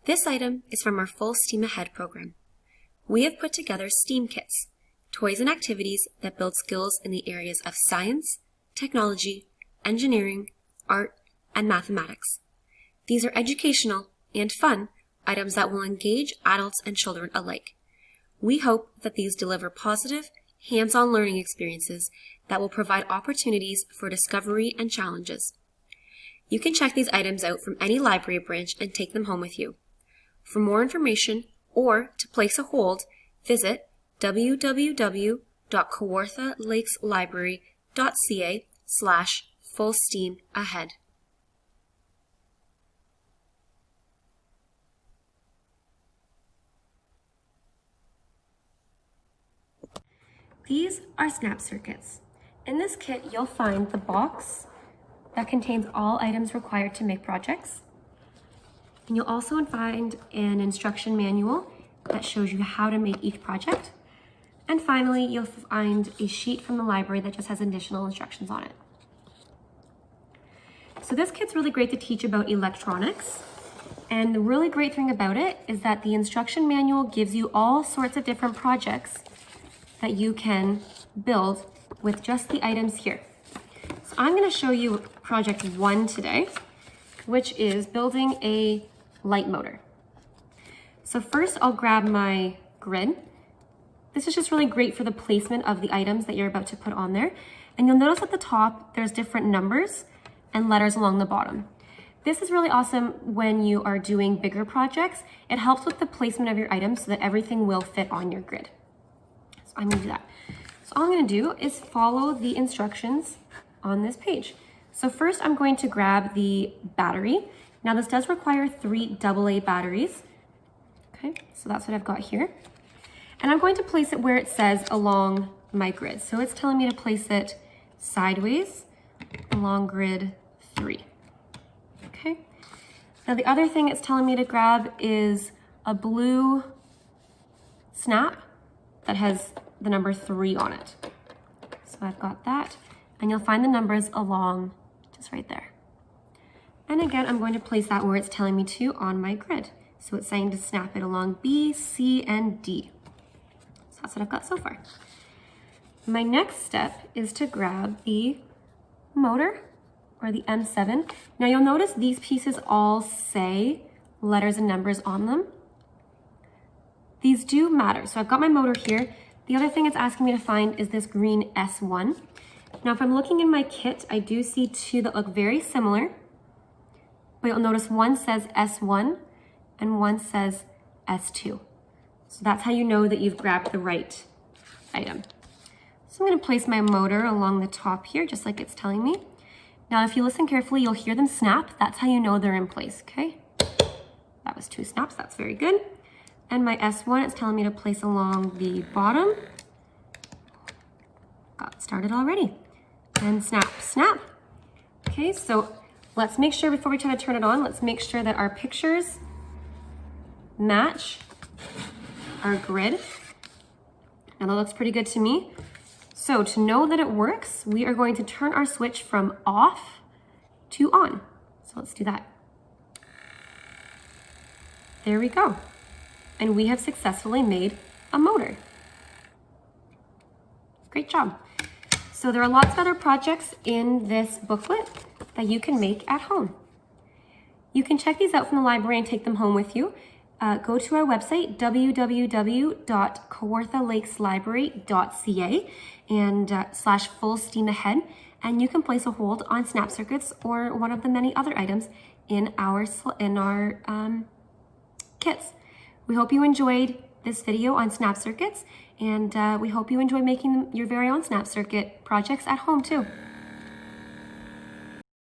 This item is from our Full Steam Ahead program. We have put together STEAM kits, toys and activities that build skills in the areas of science, technology, engineering, art, and mathematics. These are educational and fun items that will engage adults and children alike. We hope that these deliver positive, hands-on learning experiences that will provide opportunities for discovery and challenges. You can check these items out from any library branch and take them home with you. For more information or to place a hold, visit www.kawarthalakeslibrary.ca/fullsteamahead. These are snap circuits. In this kit, you'll find the box that contains all items required to make projects. And you'll also find an instruction manual that shows you how to make each project. And finally, you'll find a sheet from the library that just has additional instructions on it. So this kit's really great to teach about electronics. And the really great thing about it is that the instruction manual gives you all sorts of different projects that you can build with just the items here. So I'm going to show you project 1 today, which is building a light motor. So first I'll grab my grid. This is just really great for the placement of the items that you're about to put on there. And you'll notice at the top, there's different numbers and letters along the bottom. This is really awesome when you are doing bigger projects. It helps with the placement of your items so that everything will fit on your grid. So I'm gonna do that. So all I'm gonna do is follow the instructions on this page. So first I'm going to grab the battery. Now this does require 3 AA batteries. Okay, so that's what I've got here. And I'm going to place it where it says along my grid. So it's telling me to place it sideways along grid 3. Okay. Now the other thing it's telling me to grab is a blue snap that has the number 3 on it. So I've got that, and you'll find the numbers along just right there. And again, I'm going to place that where it's telling me to on my grid. So it's saying to snap it along B, C, and D. So that's what I've got so far. My next step is to grab the motor, or the M7. Now you'll notice these pieces all say letters and numbers on them. These do matter. So I've got my motor here. The other thing it's asking me to find is this green S1. Now if I'm looking in my kit, I do see 2 that look very similar. But you'll notice one says S1 and one says S2. So that's how you know that you've grabbed the right item. So I'm going to place my motor along the top here, just like it's telling me. Now, if you listen carefully, you'll hear them snap. That's how you know they're in place, okay? That was 2 snaps, that's very good. And my S1, it's telling me to place along the bottom. Got started already. And snap, snap. Okay, so let's make sure before we try to turn it on, let's make sure that our pictures match our grid. Now that looks pretty good to me. So to know that it works, we are going to turn our switch from off to on. So let's do that. There we go. And we have successfully made a motor. Great job. So there are lots of other projects in this booklet that you can make at home. You can check these out from the library and take them home with you. Go to our website, www.kawarthalakeslibrary.ca and /fullsteamahead, and you can place a hold on snap circuits or one of the many other items in our kits. We hope you enjoyed this video on snap circuits, and we hope you enjoy making your very own snap circuit projects at home too.